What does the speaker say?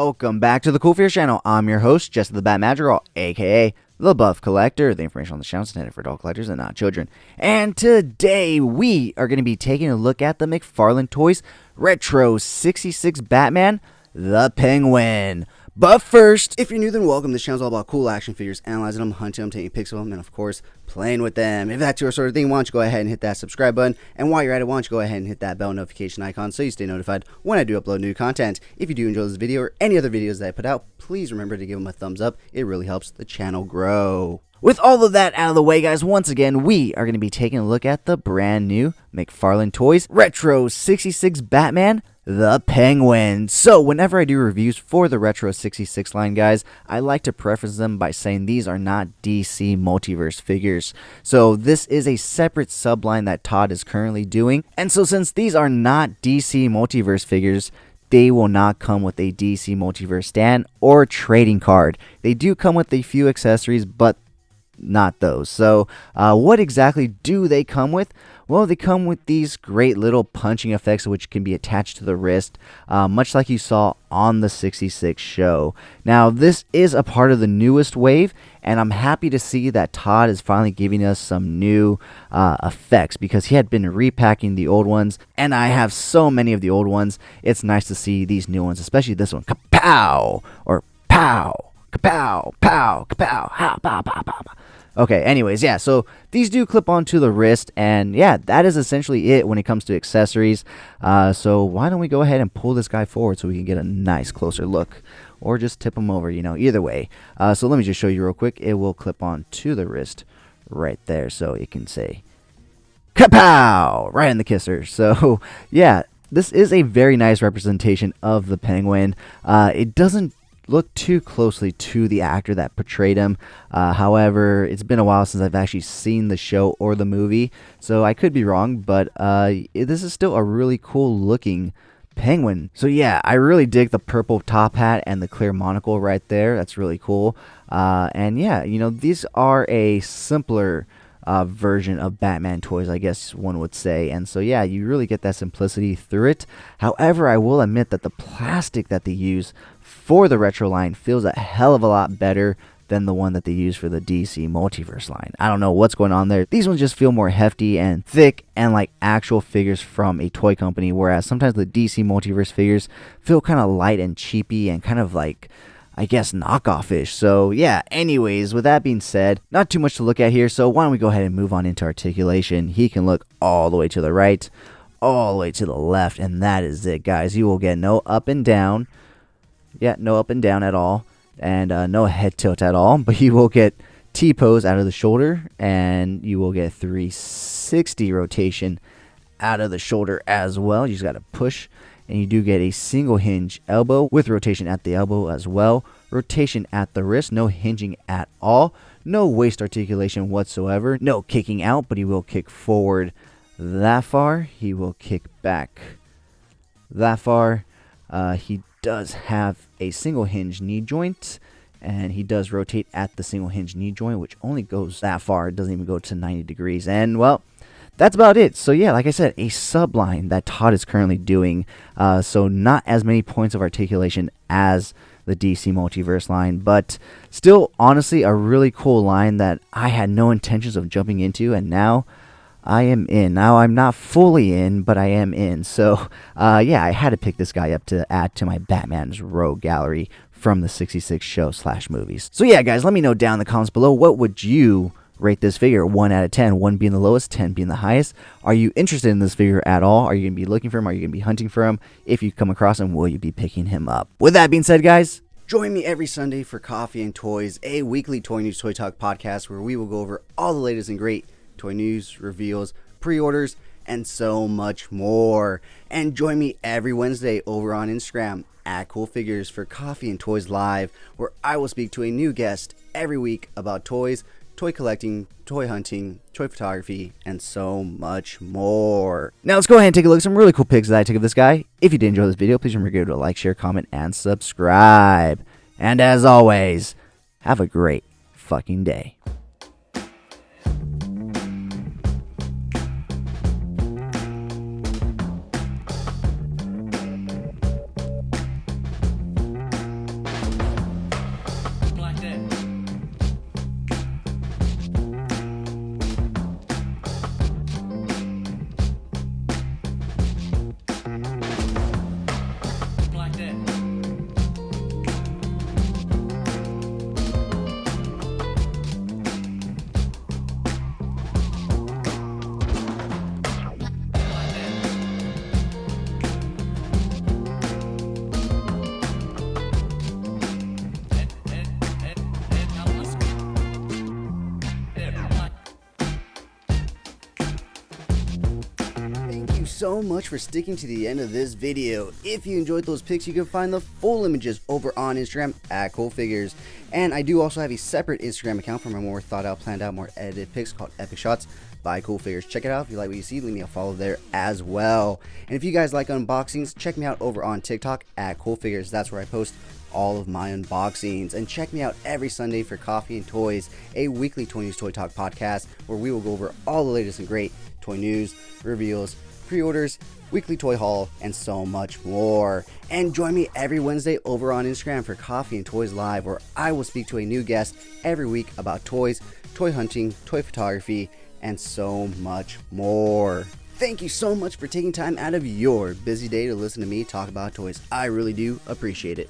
Welcome back to the CoolFigurez channel. I'm your host, Jesse the Bat Madrigal, aka the Buff Collector. The information on the channel is intended for adult collectors and not children. And today we are going to be taking a look at the McFarlane Toys Retro 66 Batman, the Penguin. But first, if you're new, then welcome. This channel is all about cool action figures, analyzing them, hunting them, taking pics of them, and of course, playing with them. If that's your sort of thing, why don't you go ahead and hit that subscribe button? And while you're at it, why don't you go ahead and hit that bell notification icon so you stay notified when I do upload new content. If you do enjoy this video or any other videos that I put out, please remember to give them a thumbs up. It really helps the channel grow. With all of that out of the way, guys, once again, we are going to be taking a look at the brand new McFarlane Toys Retro 66 Batman, the Penguin. So whenever I do reviews for the Retro 66 line, guys, I like to preface them by saying these are not DC Multiverse figures. So this is a separate subline that Todd is currently doing. And so since these are not DC Multiverse figures, they will not come with a DC Multiverse stand or trading card. They do come with a few accessories, but not those. So what exactly do they come with? Well, they come with these great little punching effects which can be attached to the wrist, much like you saw on the 66 show. Now, this is a part of the newest wave, and I'm happy to see that Todd is finally giving us some new effects, because he had been repacking the old ones, and I have so many of the old ones. It's nice to see these new ones, especially this one. Kapow! Or pow! Kapow! Pow! Kapow! Ha! Pow! Pow! Pow! Pow! Okay, anyways, yeah, so these do clip onto the wrist, and yeah, that is essentially it when it comes to accessories. So why don't we go ahead and pull this guy forward so we can get a nice closer look, or just tip him over, either way. So let me just show you real quick. It will clip on to the wrist right there, so it can say kapow right in the kisser. So yeah, this is a very nice representation of the Penguin. It doesn't look too closely to the actor that portrayed him. However, it's been a while since I've actually seen the show or the movie, so I could be wrong, but this is still a really cool looking Penguin. So yeah, I really dig the purple top hat and the clear monocle right there. That's really cool. And yeah, these are a simpler version of Batman toys, I guess one would say. And so yeah, you really get that simplicity through it. However, I will admit that the plastic that they use for the retro line feels a hell of a lot better than the one that they use for the DC Multiverse line. I don't know what's going on there. These ones just feel more hefty and thick and like actual figures from a toy company, whereas sometimes the DC Multiverse figures feel kind of light and cheapy and kind of like, I guess, knockoff-ish. So yeah, anyways, with that being said, not too much to look at here, so why don't we go ahead and move on into articulation. He can look all the way to the right, all the way to the left, and that is it, guys. You will get no up and down. Yeah, no up and down at all, and no head tilt at all, but you will get T-pose out of the shoulder, and you will get 360 rotation out of the shoulder as well. You just got to push, and you do get a single hinge elbow with rotation at the elbow as well. Rotation at the wrist, no hinging at all. No waist articulation whatsoever. No kicking out, but he will kick forward that far. He will kick back that far. He does have a single hinge knee joint, and he does rotate at the single hinge knee joint, which only goes that far. It doesn't even go to 90 degrees. And well, that's about it. So yeah, like I said, a subline that Todd is currently doing. So not as many points of articulation as the DC Multiverse line, but still honestly a really cool line that I had no intentions of jumping into, and now I am in. Now I'm not fully in, but I am in. So yeah, I had to pick this guy up to add to my Batman's Rogue gallery from the 66 show / movies. So yeah, guys, let me know down in the comments below, what would you rate this figure? 1 out of 10, 1 being the lowest, 10 being the highest. Are you interested in this figure at all? Are you going to be looking for him? Are you going to be hunting for him? If you come across him, will you be picking him up? With that being said, guys, join me every Sunday for Coffee and Toys, a weekly toy news, toy talk podcast where we will go over all the latest and great toy news, reveals, pre-orders, and so much more. And join me every Wednesday over on Instagram at CoolFigurez for Coffee and Toys Live, where I will speak to a new guest every week about toys, toy collecting, toy hunting, toy photography, and so much more. Now let's go ahead and take a look at some really cool pics that I took of this guy. If you did enjoy this video, please remember to give it a like, share, comment, and subscribe. And as always, have a great fucking day. so much for sticking to the end of this video. If you enjoyed those pics, you can find the full images over on Instagram at CoolFigurez. And I do also have a separate Instagram account for my more thought out, planned out, more edited pics called Epic Shots by CoolFigurez. Check it out. If you like what you see, leave me a follow there as well. And if you guys like unboxings, check me out over on TikTok at CoolFigurez. That's where I post all of my unboxings. And check me out every Sunday for Coffee and Toys, a weekly Toy News Toy Talk podcast where we will go over all the latest and great toy news, reveals, pre-orders, weekly toy haul, and so much more. And join me every Wednesday over on Instagram for Coffee and Toys Live, where I will speak to a new guest every week about toys, toy hunting, toy photography, and so much more. Thank you so much for taking time out of your busy day to listen to me talk about toys. I really do appreciate it.